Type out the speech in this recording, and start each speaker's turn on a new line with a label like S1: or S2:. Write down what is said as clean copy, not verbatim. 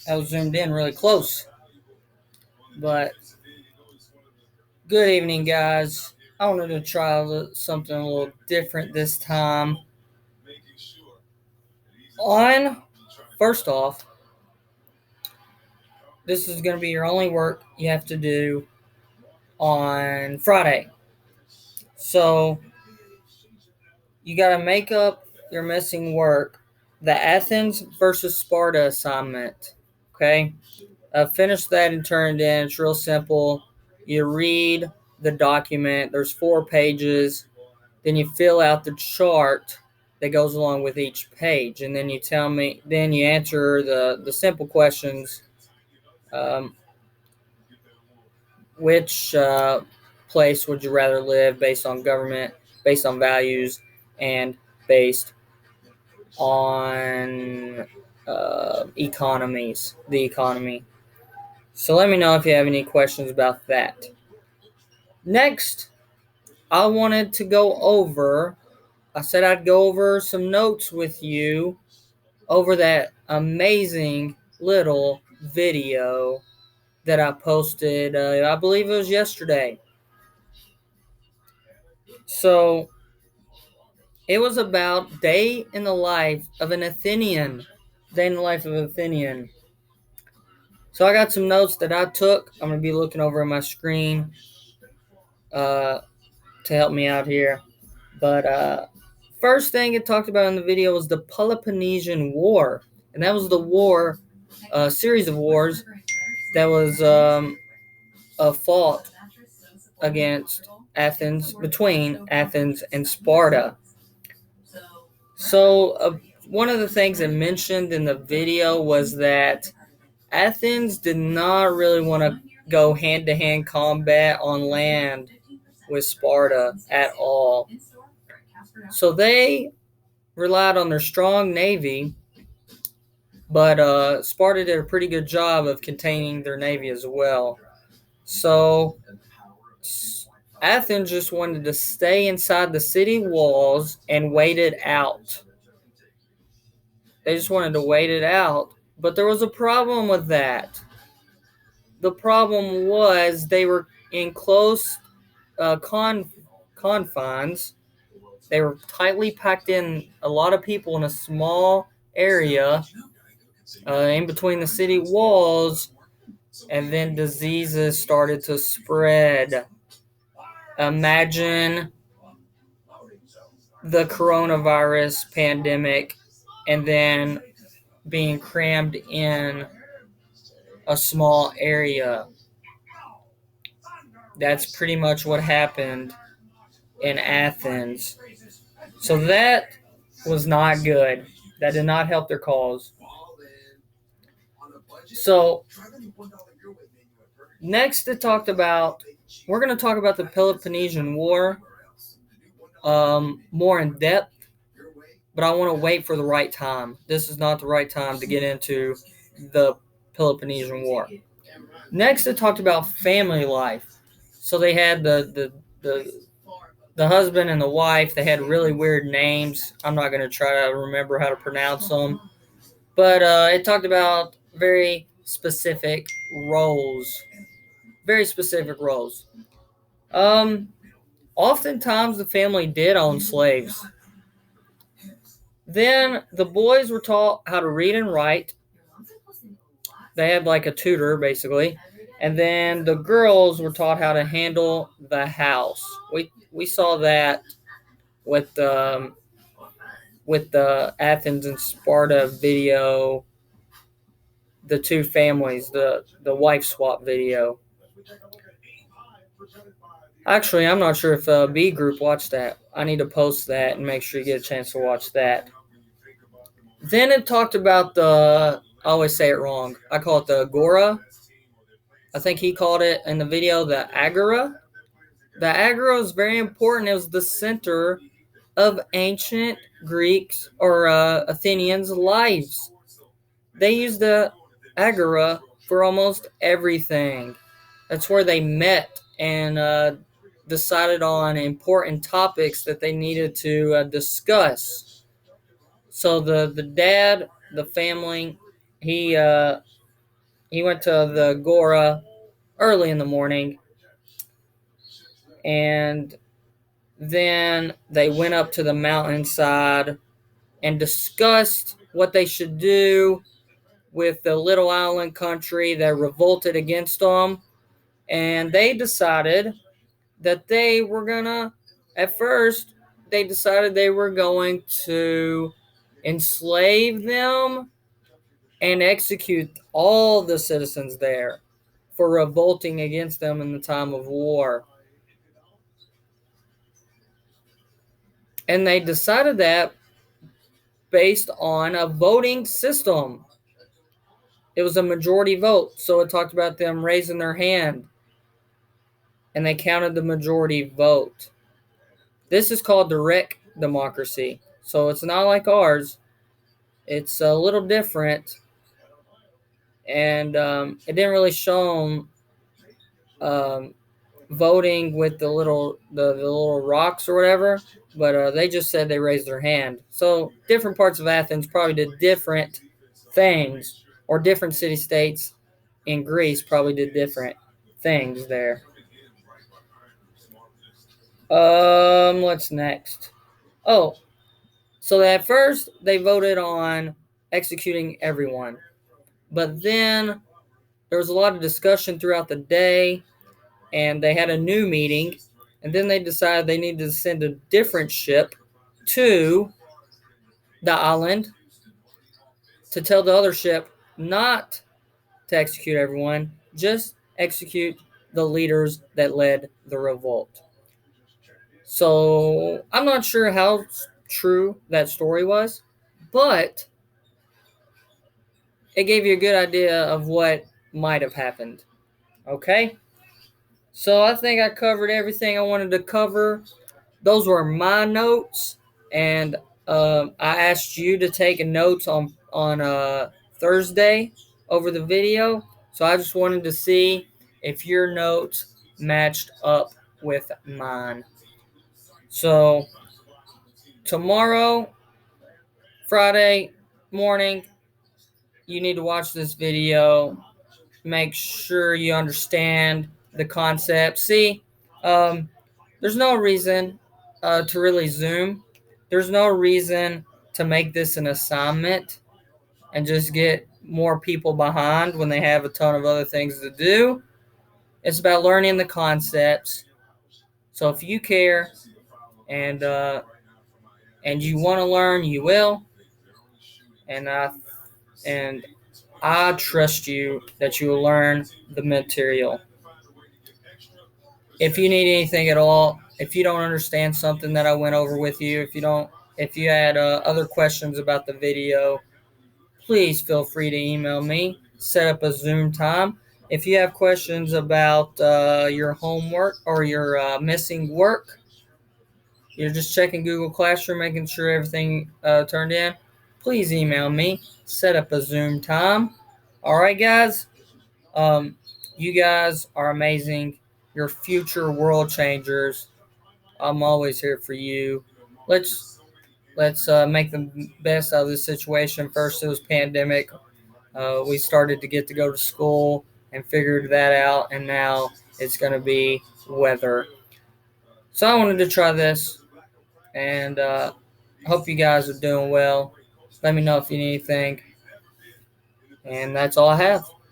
S1: I was zoomed in really close. But good evening, guys. I wanted to try something a little different this time. First off, this is going to be your only work you have to do on Friday. So you got to make up your missing work. The Athens versus Sparta assignment. Okay? Finish that and turn it in. It's real simple. You read the document, there's 4 pages. Then you fill out the chart that goes along with each page. And then you answer the simple questions. Which place would you rather live based on government, based on values, and based on the economy. So let me know if you have any questions about that. Next, I said I'd go over some notes with you over that amazing little video that I posted, I believe it was yesterday. So it was about day in the life of an Athenian. Day in the life of an Athenian. So I got some notes that I took. I'm going to be looking over at my screen to help me out here. But first thing it talked about in the video was the Peloponnesian War. And that was the war, a series of wars that was fought against between Athens and Sparta. So one of the things it mentioned in the video was that Athens did not really want to go hand-to-hand combat on land with Sparta at all. So they relied on their strong navy, but Sparta did a pretty good job of containing their navy as well. So Athens just wanted to stay inside the city walls and wait it out. They just wanted to wait it out. But there was a problem with that. The problem was they were in close confines. They were tightly packed in, a lot of people in a small area in between the city walls, and then diseases started to spread. Imagine the coronavirus pandemic and then being crammed in a small area. That's pretty much what happened in Athens. So that was not good. That did not help their cause. So next we're going to talk about the Peloponnesian War more in depth, but I want to wait for the right time. This is not the right time to get into the Peloponnesian War. Next, it talked about family life. So they had the husband and the wife. They had really weird names. I'm not going to try to remember how to pronounce them. But it talked about very specific roles. Very specific roles. Oftentimes, the family did own slaves. Then the boys were taught how to read and write. They had like a tutor, basically. And then the girls were taught how to handle the house. We saw that with the Athens and Sparta video, the two families, the wife swap video. Actually, I'm not sure if B group watched that. I need to post that and make sure you get a chance to watch that. Then it talked about I always say it wrong. I call it the agora. I think he called it in the video the agora. The agora is very important. It was the center of ancient Greeks or Athenians' lives. They used the agora for almost everything. That's where they met and decided on important topics that they needed to discuss. So the dad, the family, he He went to the Agora early in the morning, and then they went up to the mountainside and discussed what they should do with the little island country that revolted against them. And they decided that they were gonna, at first, they decided they were going to enslave them and execute all the citizens there for revolting against them in the time of war. And they decided that based on a voting system. It was a majority vote, so it talked about them raising their hand, and they counted the majority vote. This is called direct democracy, so it's not like ours. It's a little different, and it didn't really show them voting with the little rocks or whatever, but they just said they raised their hand. So different parts of Athens probably did different things, or different city states in Greece probably did different things there. What's next? Oh, so at first they voted on executing everyone, but then there was a lot of discussion throughout the day, and they had a new meeting, and then they decided they needed to send a different ship to the island to tell the other ship not to execute everyone, just execute the leaders that led the revolt. So I'm not sure how true that story was, but it gave you a good idea of what might have happened. Okay? So I think I covered everything I wanted to cover. Those were my notes, and I asked you to take notes on Thursday over the video. So I just wanted to see if your notes matched up with mine. So tomorrow, Friday morning, you need to watch this video. Make sure you understand the concept. See, um, there's no reason to really Zoom. There's no reason to make this an assignment and just get more people behind when they have a ton of other things to do. It's about learning the concepts. So if you care and and you want to learn, you will. And and I trust you that you will learn the material. If you need anything at all, if you don't understand something that I went over with you, if you had other questions about the video, please feel free to email me. Set up a Zoom time. If you have questions about your homework or your missing work, you're just checking Google Classroom, making sure everything turned in, please email me. Set up a Zoom time. All right, guys. You guys are amazing. You're future world changers. I'm always here for you. Let's let's make the best out of this situation. First, it was pandemic. We started to go to school and figured that out, and now it's going to be weather. So I wanted to try this, and hope you guys are doing well. Let me know if you need anything, and that's all I have.